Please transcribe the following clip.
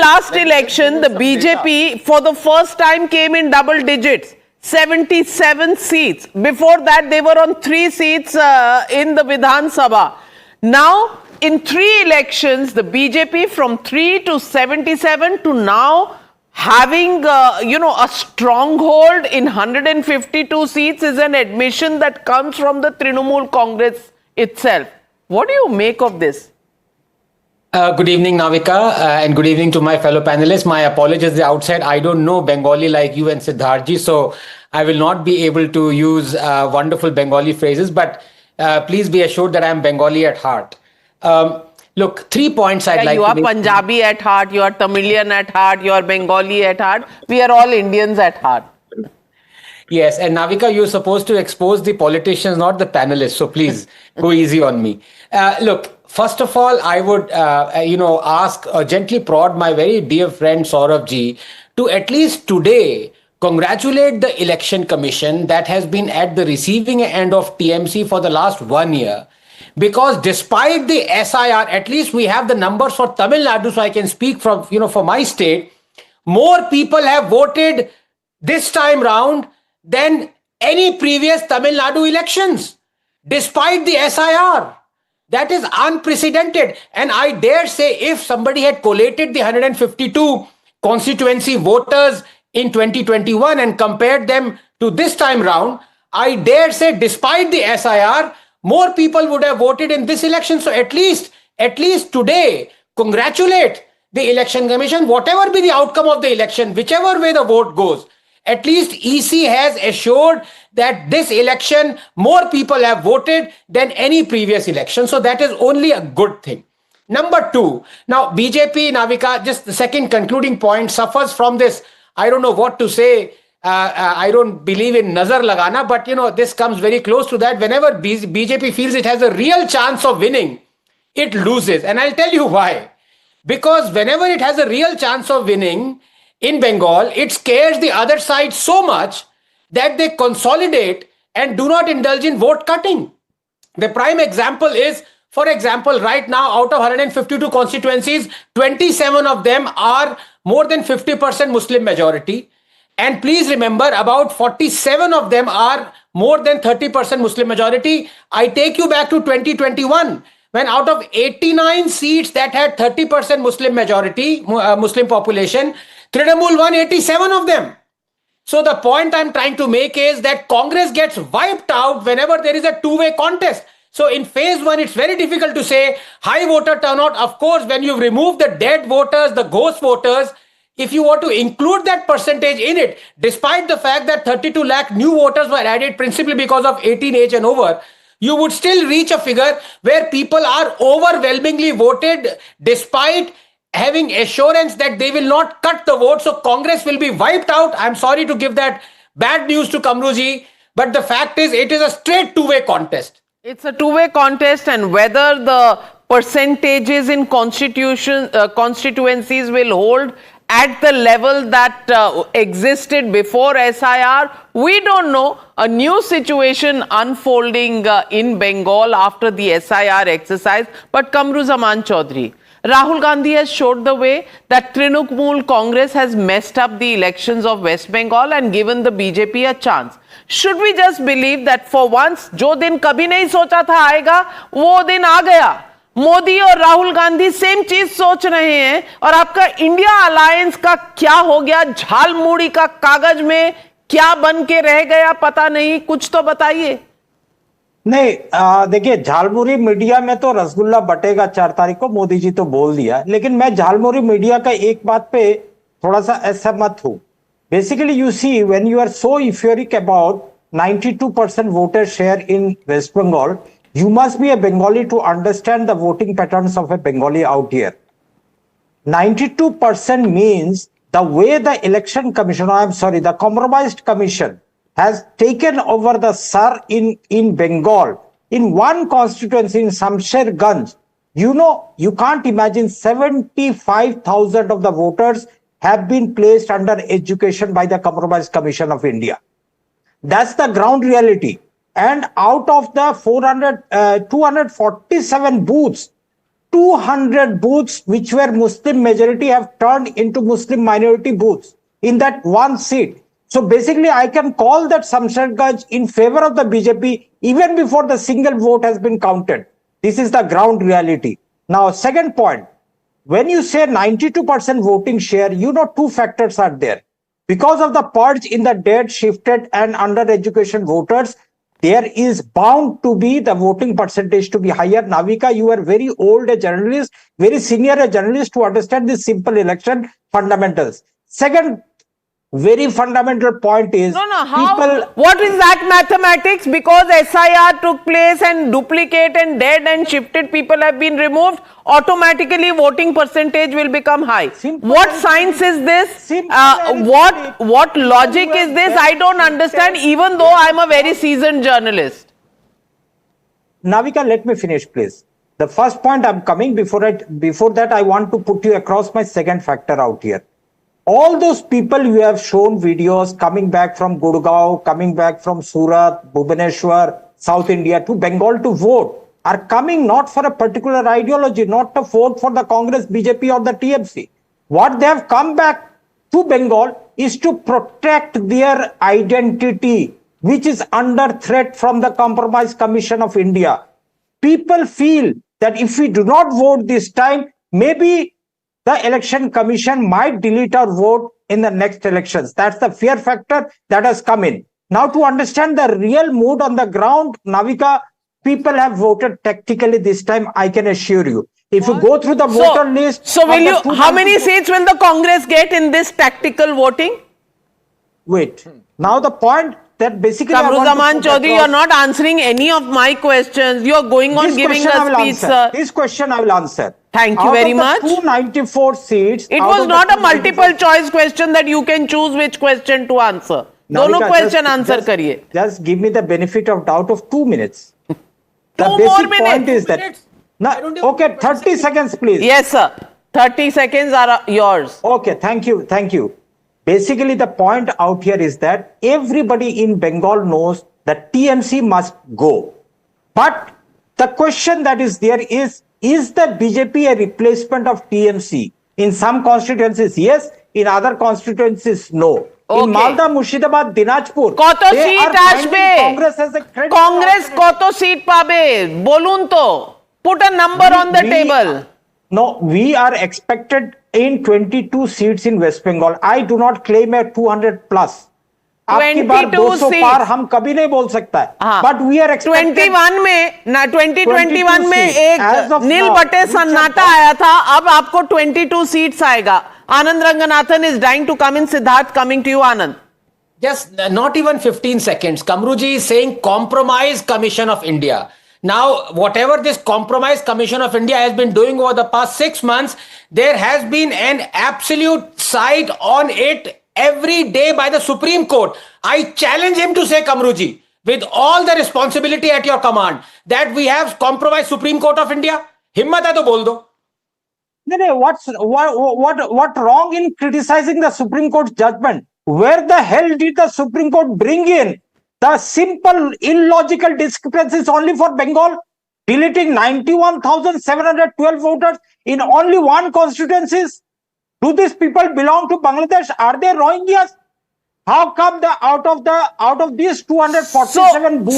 last election, the BJP for the first time came in double digits, 77 seats. Before that, they were on 3 seats in the Vidhan Sabha. Now, in 3 elections, the BJP from 3 to 77 to now having, a stronghold in 152 seats is an admission that comes from the Trinamool Congress itself. What do you make of this? Good evening, Navika, and good evening to my fellow panelists. My apologies at the outset. I don't know Bengali like you and Siddharji, so I will not be able to use wonderful Bengali phrases, but please be assured that I am Bengali at heart. Look, 3 points I'd like to make. You are Punjabi at heart, you are Tamilian at heart, you are Bengali at heart. We are all Indians at heart. Yes, and Navika, you're supposed to expose the politicians, not the panelists, so please go easy on me. Look, first of all, I would, ask, gently prod my very dear friend Saurabh ji to at least today congratulate the Election Commission that has been at the receiving end of TMC for the last 1 year. Because despite the SIR, at least we have the numbers for Tamil Nadu, so I can speak from, for my state, more people have voted this time round than any previous Tamil Nadu elections, despite the SIR. That is unprecedented. And I dare say if somebody had collated the 152 constituency voters in 2021 and compared them to this time round, I dare say despite the SIR, more people would have voted in this election. So at least today, congratulate the Election Commission, whatever be the outcome of the election, whichever way the vote goes. At least EC has assured that this election, more people have voted than any previous election. So that is only a good thing. Number 2, now BJP, Navika, just the second concluding point, suffers from this, I don't know what to say, I don't believe in nazar lagana, but this comes very close to that. Whenever BJP feels it has a real chance of winning, it loses. And I'll tell you why. Because whenever it has a real chance of winning in Bengal, it scares the other side so much that they consolidate and do not indulge in vote cutting. The prime example is, for example, right now, out of 152 constituencies, 27 of them are more than 50% Muslim majority. And please remember, about 47 of them are more than 30% Muslim majority. I take you back to 2021, when out of 89 seats that had 30% Muslim majority, Muslim population, Trinamool won 87 of them. So the point I'm trying to make is that Congress gets wiped out whenever there is a two-way contest. So in phase 1, it's very difficult to say high voter turnout. Of course, when you've removed the dead voters, the ghost voters, if you were to include that percentage in it, despite the fact that 32 lakh new voters were added principally because of 18 age and over, you would still reach a figure where people are overwhelmingly voted despite having assurance that they will not cut the vote. So Congress will be wiped out. I'm sorry to give that bad news to Kamruji, but the fact is it is a straight two-way contest. It's a two-way contest, and whether the percentages in constituencies will hold at the level that existed before SIR, we don't know. A new situation unfolding in Bengal after the SIR exercise. But Kamruzaman Chaudhary, Rahul Gandhi has showed the way that Trinamool Congress has messed up the elections of West Bengal and given the BJP a chance. Should we just believe that for once, जो दिन कभी नहीं सोचा था आएगा, वो दिन आ गया? मोदी और राहुल गांधी सेम चीज सोच रहे हैं, और आपका इंडिया अलायंस का क्या हो गया? झालमुड़ी का कागज में क्या बन के रह गया पता नहीं, कुछ तो बताइए। नहीं, देखिए, झालमुड़ी मीडिया में तो रसगुल्ला बटेगा 4 तारीख को, मोदी जी तो बोल दिया, लेकिन मैं झालमुड़ी मीडिया का एक बात पे थोड़ा सा असहमत हूं। Basically you see, when you are so euphoric about 92% voter share in West Bengal, you must be a Bengali to understand the voting patterns of a Bengali out here. 92% means the way the election commission, the compromised commission has taken over the SAR in Bengal. In one constituency in Shamsherganj, you can't imagine 75,000 of the voters have been placed under education by the compromised commission of India. That's the ground reality. And out of the 247 booths 200 booths which were Muslim majority have turned into Muslim minority booths in that one seat. So basically, I can call that Shamsherganj in favor of the BJP even before the single vote has been counted. This is the ground reality. Now, second point, when you say 92% voting share, you know two factors are there. Because of the purge in the dead, shifted and under education voters, there is bound to be the voting percentage to be higher. Navika, you are very old a journalist, very senior a journalist to understand this simple election fundamentals. Second, very fundamental point is how? What is that mathematics? Because SIR took place and duplicate and dead and shifted people have been removed, automatically voting percentage will become high. What science is this? What logic is this? I don't understand, even though I'm a very seasoned journalist. Navika, let me finish, please. The first point I'm coming before that, I want to put you across my second factor out here. All those people you have shown videos coming back from Gurgaon, coming back from Surat, Bhubaneswar, South India to Bengal to vote are coming not for a particular ideology, not to vote for the Congress, BJP or the TMC. What they have come back to Bengal is to protect their identity, which is under threat from the Compromise Commission of India. People feel that if we do not vote this time, maybe the election commission might delete our vote in the next elections. That's the fear factor that has come in. Now, to understand the real mood on the ground, Navika, people have voted tactically this time, I can assure you. If you go through the voter list... So, how many seats will the Congress get in this tactical voting? Wait. Now, the point that basically... Kamruzaman Chaudhary, you are not answering any of my questions. You are going on giving a speech, sir. This question I will answer. Thank you very much. 294 seats. It was not a multiple choice question that you can choose which question to answer. Dono question answer kariye. Just give me the benefit of doubt of 2 minutes. The 2 basic more minutes. point is that... Okay, 30 seconds, please. Yes, sir. 30 seconds are yours. Okay, thank you. Thank you. Basically, the point out here is that everybody in Bengal knows that TMC must go. But the question that is there is the BJP a replacement of TMC? In some constituencies, yes. In other constituencies, no. Okay. In Malda, Murshidabad, Dinajpur, কত seat আসবে Congress as a credible Congress alternative. কত seat পাবে বলুন তো put a number on the table. No, we are expected in 22 seats in West Bengal. I do not claim a 200 plus. 22 seats. पार हम कभी नहीं बोल सकता है. But we are expected 21 में ना 2021 में एक As of नील now, बटे which सन्नाटा are- आया था अब आपको 22 सीट्स आएगा. Anand Ranganathan is dying to come in. Siddharth, coming to you, Anand. Just not even 15 seconds. Kamruji is saying Compromise Commission of India. Now, whatever this Compromise Commission of India has been doing over the past 6 months, there has been an absolute side on it every day by the Supreme Court. I challenge him to say, Kamruji, with all the responsibility at your command, that we have compromised Supreme Court of India. Himmat hai to bol do. No, what wrong in criticizing the Supreme Court's judgment? Where the hell did the Supreme Court bring in the simple illogical discrepancies only for Bengal, deleting 91,712 voters in only one constituencies? Do these people belong to Bangladesh? Are they Rohingyas? How come out of these 247 booths?